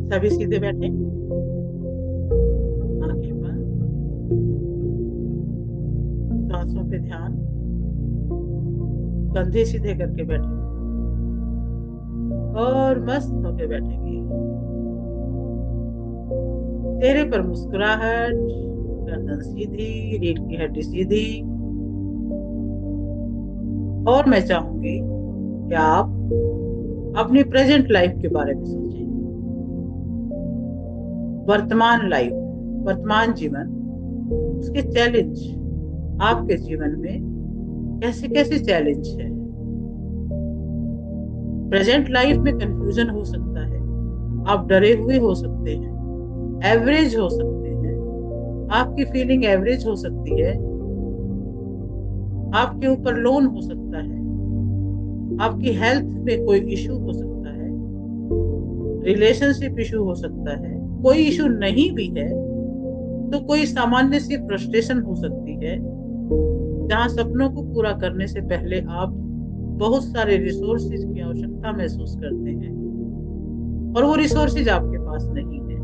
सभी सीधे बैठे, आंखें बंद, सांसों पे ध्यान, कंधे सीधे करके बैठे और मस्त होके बैठेंगे। चेहरे पर मुस्कुराहट, गर्दन सीधी, रीढ़ की हड्डी सीधी। और मैं चाहूंगी कि आप अपनी प्रेजेंट लाइफ के बारे में सोचें। वर्तमान लाइफ, वर्तमान जीवन, उसके चैलेंज, आपके जीवन में कैसे कैसे चैलेंज है। प्रेजेंट लाइफ में कंफ्यूजन हो सकता है, आप डरे हुए हो सकते हैं, एवरेज हो सकते हैं, आपकी फीलिंग एवरेज हो सकती है, आपके ऊपर लोन हो सकता है, आपकी हेल्थ में कोई इशू हो सकता है, रिलेशनशिप इशू हो सकता है। कोई इशू नहीं भी है तो कोई सामान्य सी फ्रस्ट्रेशन हो सकती है, जहां सपनों को पूरा करने से पहले आप बहुत सारे रिसोर्सेज की आवश्यकता महसूस करते हैं और वो रिसोर्सेज आपके पास नहीं है।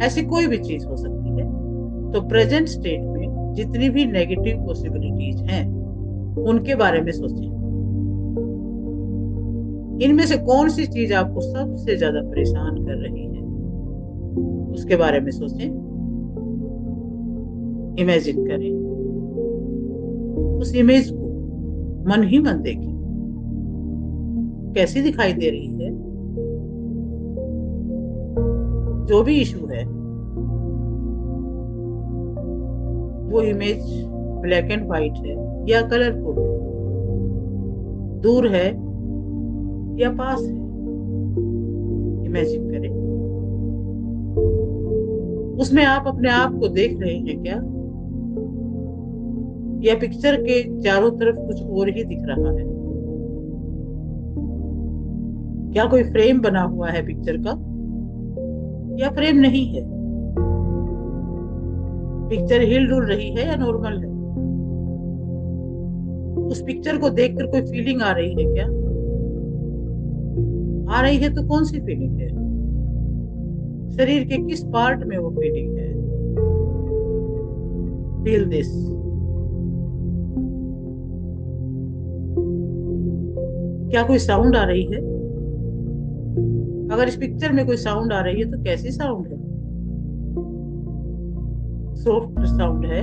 ऐसी कोई भी चीज हो सकती है। तो प्रेजेंट स्टेट में जितनी भी नेगेटिव पॉसिबिलिटीज हैं उनके बारे में सोचें। इनमें से कौन सी चीज आपको सबसे ज्यादा परेशान कर रही है, उसके बारे में सोचें। इमेजिन करें, उस इमेज को मन ही मन देखें, कैसी दिखाई दे रही है। जो भी इशू है वो इमेज ब्लैक एंड व्हाइट है या कलरफुल है, दूर है या पास है। इमेजिन करें, उसमें आप अपने आप को देख रहे हैं क्या, या पिक्चर के चारों तरफ कुछ और ही दिख रहा है। क्या कोई फ्रेम बना हुआ है पिक्चर का, या फ्रेम नहीं है। पिक्चर हिल डुल रही है या नॉर्मल है। उस पिक्चर को देखकर कोई फीलिंग आ रही है क्या, आ रही है तो कौन सी फीलिंग है, शरीर के किस पार्ट में वो फीलिंग है। Feel this. क्या कोई साउंड आ रही है। अगर इस पिक्चर में कोई साउंड आ रही है तो कैसी साउंड है। सॉफ्ट साउंड है,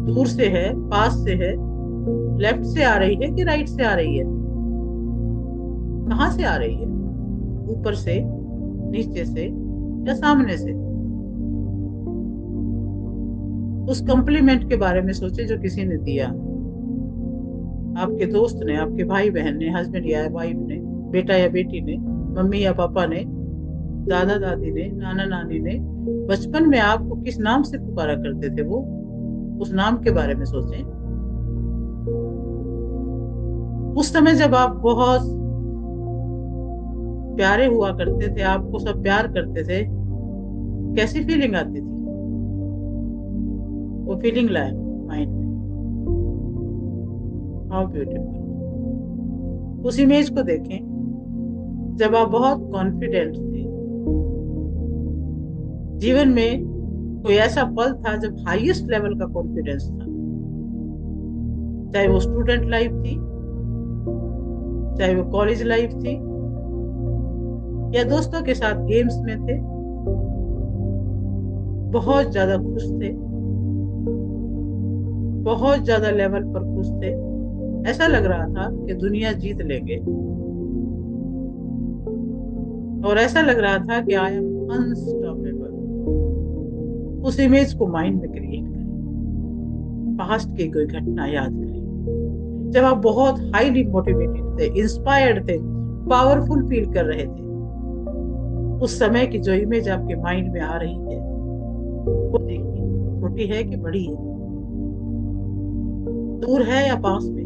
दूर से है, पास से है, लेफ्ट से आ रही है कि राइट से आ रही है, कहां से आ रही है, ऊपर से, नीचे से या सामने से। उस कॉम्प्लीमेंट के बारे में सोचे जो किसी ने दिया, आपके दोस्त ने, आपके भाई बहन ने, हस्बैंड या वाइफ ने, बेटा या बेटी ने, मम्मी या पापा ने, दादा दादी ने, नाना नानी ने। बचपन में आपको किस नाम से पुकारा करते थे वो, उस नाम के बारे में सोचें। उस समय जब आप बहुत प्यारे हुआ करते थे, आपको सब प्यार करते थे, कैसी फीलिंग आती थी। वो फीलिंग लाए माइंड में। How beautiful. उस इमेज को देखें जब आप बहुत कॉन्फिडेंट थे। जीवन में कोई ऐसा पल था जब हाईएस्ट लेवल का कॉन्फिडेंस था, चाहे वो स्टूडेंट लाइफ थी, चाहे वो कॉलेज लाइफ थी, या दोस्तों के साथ गेम्स में थे। बहुत ज्यादा खुश थे, बहुत ज्यादा लेवल पर खुश थे। ऐसा लग रहा था कि दुनिया जीत लेंगे, और ऐसा लग रहा था कि आई एम अनस्टॉपेबल। उस इमेज को माइंड में क्रिएट करें, पास्ट की कोई घटना याद करें जब आप बहुत हाईली मोटिवेटेड थे, इंस्पायर्ड थे, पावरफुल फील कर रहे थे। उस समय की जो इमेज आपके माइंड में आ रही है वो देखिए, छोटी है कि बड़ी है, दूर है या पास में।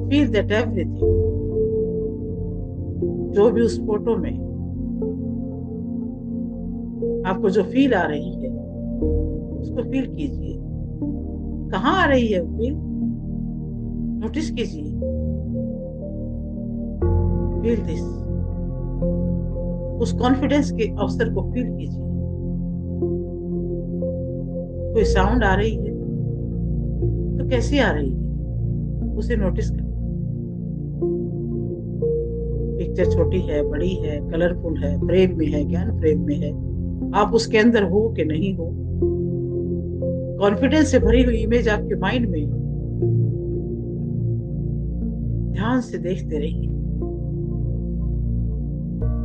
Feel that everything. जो भी उस फोटो में आपको जो फील आ रही है उसको फील कीजिए। कहाँ आ रही है वो फील, नोटिस कीजिए। Feel this. उस कॉन्फिडेंस के अवसर को फील कीजिए। कोई साउंड आ रही है तो कैसी आ रही है, उसे नोटिस करें। पिक्चर छोटी है, बड़ी है, कलरफुल है, फ्रेम में है, ज्ञान फ्रेम में है, आप उसके अंदर हो कि नहीं हो, कॉन्फिडेंस से भरी हुई इमेज आपके माइंड में ध्यान से देखते रहिए।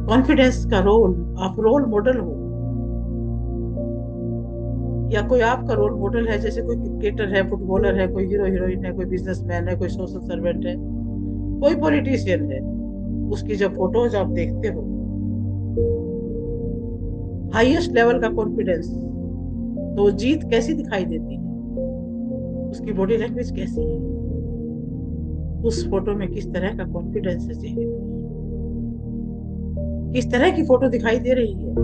कॉन्फिडेंस का रोल, आप रोल मॉडल हो या कोई आपका रोल मॉडल है, जैसे कोई क्रिकेटर है, फुटबॉलर है, कोई हीरो हीरोइन है, कोई बिजनेसमैन है, कोई सोशल सर्वेंट है, कोई पॉलिटिशियन है, उसकी जब फोटोज आप देखते हो, हाईएस्ट लेवल का कॉन्फिडेंस, तो जीत कैसी दिखाई देती है, उसकी बॉडी लैंग्वेज कैसी है, उस फोटो में किस तरह का कॉन्फिडेंस है चेहरे पर, किस तरह की फोटो दिखाई दे रही है,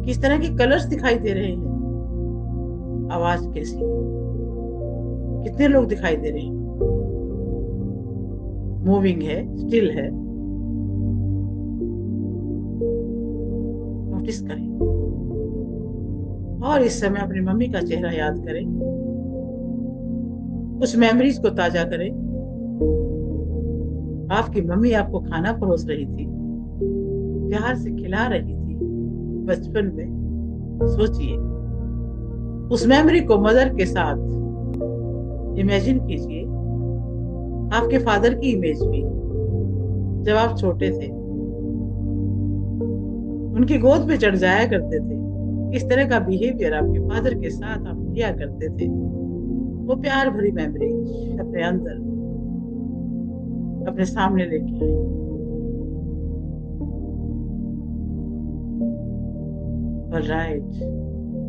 किस तरह के कलर्स दिखाई दे रहे हैं, आवाज कैसी है, कितने लोग दिखाई दे रहे हैं, मूविंग है, स्टिल है, नोटिस करें। और इस समय अपनी मम्मी का चेहरा याद करें, कुछ मेमोरीज को ताजा करें। आपकी मम्मी आपको खाना परोस रही थी, प्यार से खिला रही थी बचपन में, सोचिए उस मेमोरी को मदर के साथ इमेजिन कीजिए। आपके फादर की इमेज भी, जब आप छोटे थे, उनकी गोद पे चढ़ जाया करते थे, किस तरह का बिहेवियर आपके फादर के साथ आप किया करते थे, वो प्यार भरी मेमोरी अपने अंदर, अपने सामने लेके आए। राइट,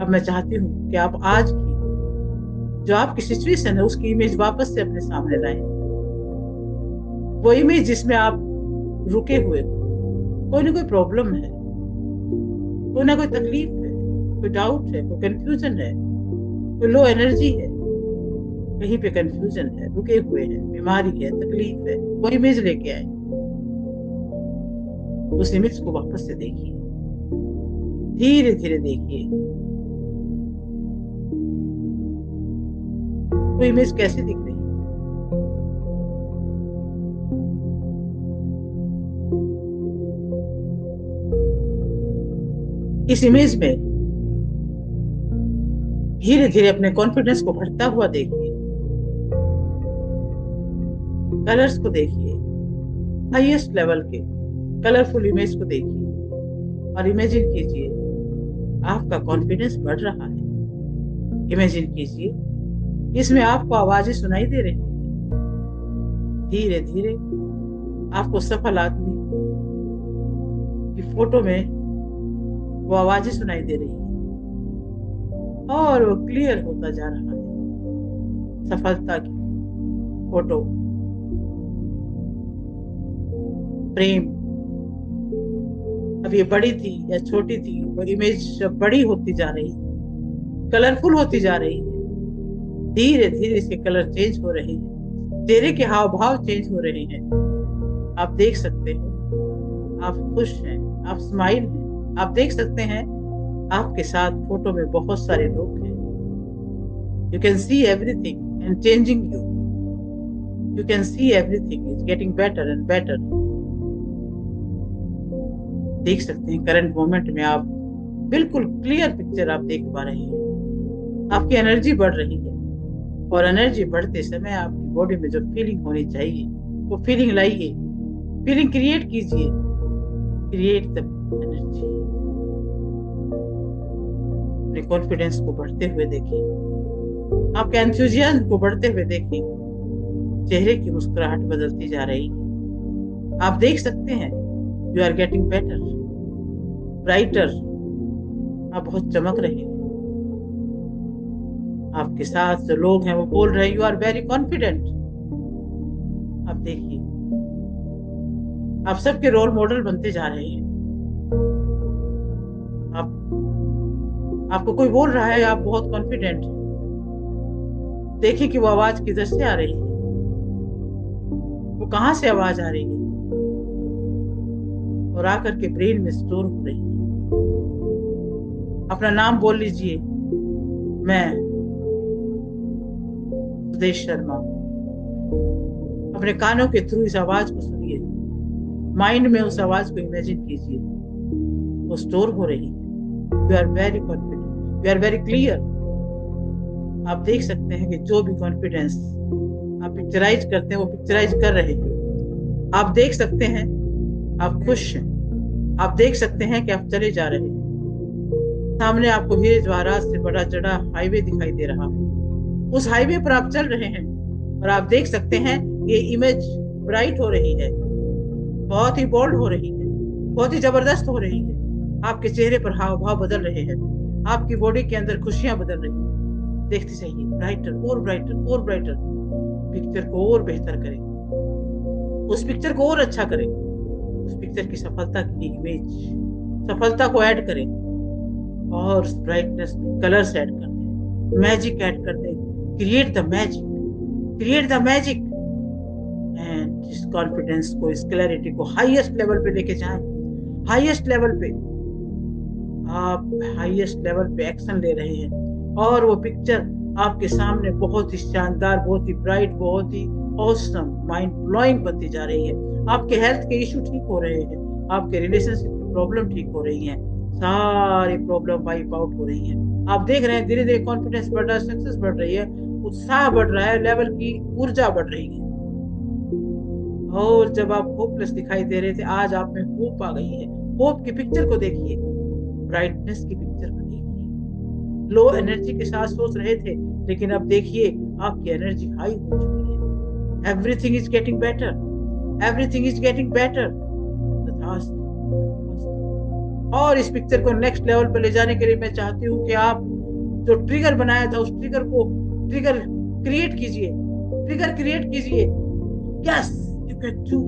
अब मैं चाहती हूँ कि आप आज की जो आपकी सिचुएशन है उसकी इमेज वापस से अपने सामने लाएं। वो इमेज जिसमें आप रुके हुए हो, कोई ना कोई प्रॉब्लम है, कोई ना कोई तकलीफ है, कोई डाउट है, कोई कंफ्यूजन है, कोई लो एनर्जी है, कहीं पे कंफ्यूजन है, रुके हुए हैं, बीमारी है, तकलीफ है, वो इमेज लेके आए। उस इमेज को वापस से देखिए, धीरे धीरे देखिए वो इमेज कैसे दिख रही है। इस इमेज में धीरे धीरे अपने कॉन्फिडेंस को बढ़ता हुआ देखिए, कलर्स को देखिए, हाईएस्ट लेवल के कलरफुल इमेज को देखिए और इमेजिन कीजिए आपका कॉन्फिडेंस बढ़ रहा है। इमेजिन कीजिए इसमें आपको आवाजें सुनाई दे रही हैं। धीरे धीरे आपको सफल आदमी की फोटो में वो आवाजें सुनाई दे रही है और वो क्लियर होता जा रहा है। सफलता की फोटो प्रेम, अब ये बड़ी थी या छोटी थी, वो इमेज बड़ी होती जा रही है, कलरफुल होती जा रही है। धीरे धीरे इसके कलर चेंज हो रहे हैं, चेहरे के हाव भाव चेंज हो रहे हैं। आप देख सकते हैं आप खुश हैं, आप स्माइल हैं, आप देख सकते हैं आपके साथ फोटो में बहुत सारे लोग हैं। You can see everything and changing you, you can see everything is getting better and better. देख सकते हैं करंट मोमेंट में आप बिल्कुल क्लियर पिक्चर आप देख पा रहे हैं। आपकी एनर्जी बढ़ रही है और एनर्जी बढ़ते समय आपकी बॉडी में जो फीलिंग होनी चाहिए वो फीलिंग लाइए, फीलिंग क्रिएट कीजिए, क्रिएट द एनर्जी। अपने कॉन्फिडेंस को बढ़ते हुए देखिए, आपके एंथुजियाज्म को बढ़ते हुए देखिए, चेहरे की मुस्कुराहट बदलती जा रही है। आप देख सकते हैं you are getting better, brighter, आप बहुत चमक रहे हैं। आपके साथ जो लोग हैं वो बोल रहे हैं यू आर वेरी कॉन्फिडेंट। आप देखिए आप सबके रोल मॉडल बनते जा रहे हैं। आपको कोई बोल रहा है आप बहुत कॉन्फिडेंट हैं, देखिए कि वो आवाज किधर से आ रही है, वो कहां से आवाज आ रही है और आकर के ब्रेन में स्टोर हो रही है। अपना नाम बोल लीजिए, मैं सुदेश शर्मा। अपने कानों के थ्रू इस आवाज को सुनिए, माइंड में उस आवाज को इमेजिन कीजिए, वो स्टोर हो रही है। You are very confident, you are very clear. आप देख सकते हैं कि जो भी कॉन्फिडेंस आप पिक्चराइज करते हैं वो पिक्चराइज कर रहे हैं। आप देख सकते हैं आप खुश हैं। आप देख सकते हैं कि आप चले जा रहे हैं। सामने आपको हीरे जवाहरात से बड़ा चढ़ा हाईवे दिखाई दे रहा है। उस हाईवे पर आप चल रहे हैं और आप देख सकते हैं ये इमेज ब्राइट हो रही है, बहुत ही बोल्ड हो रही है, बहुत ही जबरदस्त हो रही है। आपके चेहरे पर हाव भाव बदल रहे हैं, आपकी बॉडी के अंदर खुशियां बदल रही हैं। देखते जाइए, ब्राइटर और ब्राइटर और ब्राइटर। पिक्चर को और बेहतर करें, उस पिक्चर को और अच्छा करें, उस पिक्चर की सफलता की इमेज, सफलता को ऐड करें और उस ब्राइटनेस में कलर्स ऐड कर दें, मैजिक ऐड कर दें। Create the magic, create the magic. And इस कॉन्फिडेंस को, इस क्लैरिटी को हाईएस्ट लेवल पे लेके जाएं। हाईएस्ट लेवल पे आप हाईएस्ट लेवल पे एक्शन ले रहे हैं और वो पिक्चर आपके सामने बहुत ही शानदार, बहुत ही ब्राइट, बहुत ही ऑसम, माइंड ब्लोइंग बनती जा रही है। आपके हेल्थ के इश्यू ठीक हो रहे हैं, आपके रिलेशनशिप की प्रॉब्लम ठीक हो रही है, सारी प्रॉब्लम वाइप आउट हो रही है। आप देख रहे हैं धीरे धीरे कॉन्फिडेंस बढ़ रहा है, सक्सेस बढ़ रही है, उत्साह बढ़ रहा है, लेवल की ऊर्जा बढ़ रही है। और जब आप होपलेस दिखाई दे रहे थे, आज आप में होप आ गई है। होप की पिक्चर को देखिए, ब्राइटनेस की पिक्चर को देखिए। लो एनर्जी के साथ सोच रहे थे, लेकिन अब देखिए आपकी एनर्जी हाई हो चुकी है। Everything is getting better, everything is getting better. और इस पिक्चर को नेक्स्ट लेवल पर ले जाने के लिए मैं चाहती हूँ कि आप जो ट्रिगर बनाया था, उस ट्रिगर को क्रिएट कीजिए, ट्रिगर क्रिएट कीजिए। Yes, you can do.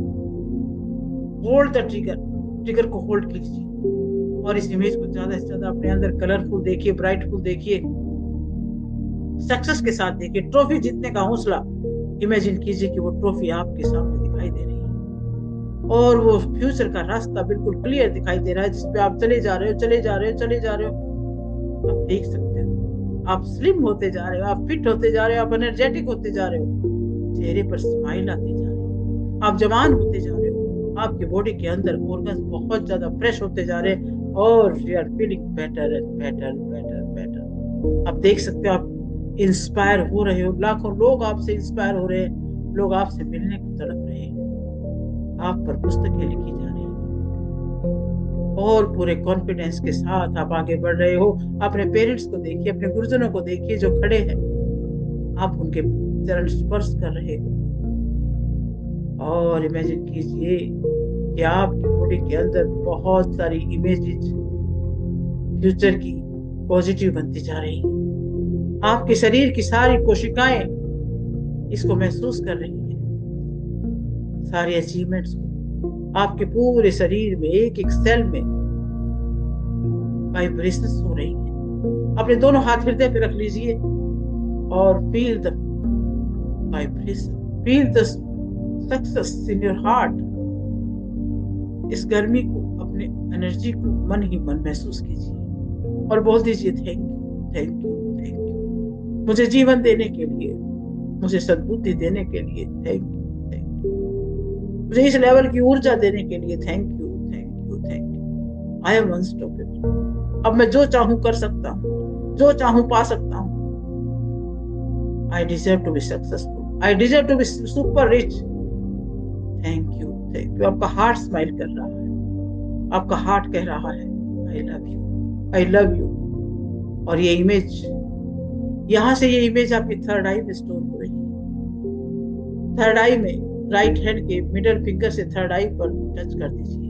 Hold the trigger, trigger को होल्ड कीजिए और इस इमेज को ज्यादा से ज्यादा अपने अंदर कलरफुल देखिए, ब्राइटफुल देखिए, सक्सेस के साथ देखिए। ट्रॉफी जीतने का हौसला इमेजिन कीजिए कि वो ट्रॉफी आपके सामने दिखाई दे रही है और वो फ्यूचर का रास्ता बिल्कुल क्लियर दिखाई दे रहा है, जिसपे आप चले जा रहे हो, चले जा रहे हो, चले जा रहे हो। आप देख सकते हो आप स्लिम होते जा रहे हो, आप फिट होते जा रहे हो, आप एनर्जेटिक होते जा रहे हो, चेहरे पर स्माइल आती जा रही है, आप जवान होते जा रहे हो, आपकी बॉडी के अंदर ऑर्गन्स बहुत ज्यादा फ्रेश होते जा रहे हैं और you are feeling better and better better better. आप देख सकते हो आप इंस्पायर हो रहे हो, लाखों लोग आपसे इंस्पायर हो रहे हैं, लोग आपसे मिलने को तड़प रहे हैं, आप पर पुस्तकें लिखी जा रही हैं और पूरे कॉन्फिडेंस के साथ आप आगे बढ़ रहे हो। अपने पेरेंट्स को देखिए, अपने गुरुजनों को देखिए जो खड़े हैं, आप उनके चरण स्पर्श कर रहे हो और इमेजिन कीजिए कि आपकी बॉडी के अंदर बहुत सारी इमेजेस फ्यूचर की पॉजिटिव बनती जा रही है। आपके शरीर की सारी कोशिकाएं इसको महसूस कर रही हैं, सारे अचीवमेंट्स को। आपके पूरे शरीर में एक एक सेल में वाइब्रेशंस हो रही है। अपने दोनों हाथ हृदय पे रख लीजिए और feel the vibration, feel the success in your heart. इस गर्मी को, अपने एनर्जी को मन ही मन महसूस कीजिए और बोल दीजिए thank you, thank you, thank you, मुझे जीवन देने के लिए, मुझे सद्बुद्धि देने के लिए थैंक यू, थैंक यू, मुझे इस लेवल की ऊर्जा देने के लिए thank you, thank you, thank you. I am unstoppable. अब मैं जो चाहूं कर सकता हूं, जो चाहूं पा सकता हूं। I deserve to be successful, I deserve to be super rich. Thank you, thank you. आपका हार्ट स्माइल कर रहा है, आपका हार्ट कह रहा है I love you, I love you. और ये इमेज, यहां से ये इमेज आपकी थर्ड आई में स्टोर हो रही है। थर्ड आई में राइट हैंड के मिडल फिंगर से थर्ड आई पर टच कर दीजिए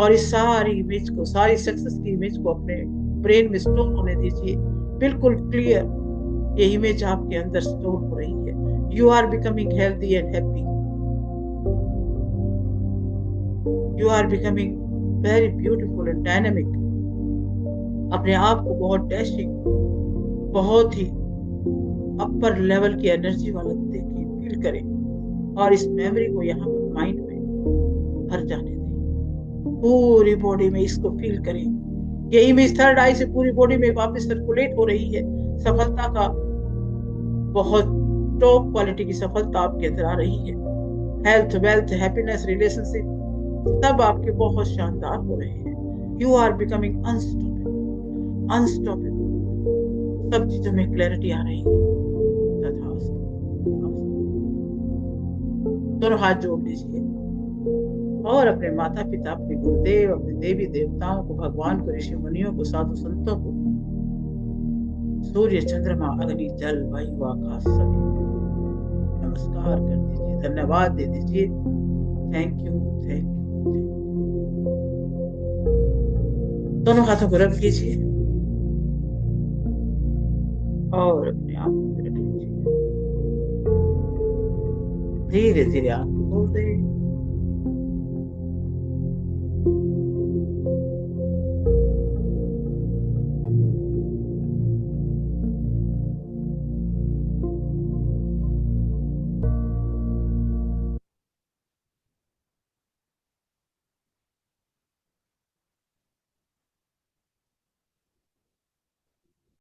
और इस सारी इमेज को, सारी सक्सेस की इमेज को अपने ब्रेन में स्टोर होने दीजिए। बिल्कुल क्लियर ये इमेज आपके अंदर स्टोर हो रही है। You are becoming healthy and happy, you are becoming very beautiful and dynamic. अपने आप को बहुत डैशिंग, बहुत ही अपर लेवल की एनर्जी वाला देखिए, फील करें और इस मेमोरी को यहाँ पर माइंड में भर जाने दें। पूरी बॉडी में इसको फील करें। ये इमेज थर्ड आई से पूरी बॉडी में वापस सर्कुलेट हो रही है। सफलता का बहुत टॉप क्वालिटी की सफलता आपके अंदर आ रही है। हेल्थ, वेल्थ, हैप्पीनेस, रिलेशनशिप सब आपके बहुत शानदार हो रहे हैं। You are becoming unstoppable, unstoppable. सब चीजों में क्लैरिटी आ रही है। तथास्तु। दोनों हाथ जोड़ लीजिए और अपने माता पिता, अपने गुरुदेव, अपने देवी देवताओं को, भगवान को, ऋषि मुनियों को, साधु संतों को, सूर्य, चंद्रमा, अग्नि, जल, वायु, आकाश सभी नमस्कार कर दीजिए, धन्यवाद दे दीजिए। Thank you, thank you, thank you. दोनों हाथों को रब कीजिए और अपने आप को रख लीजिए। धीरे धीरे आंख खोल दें।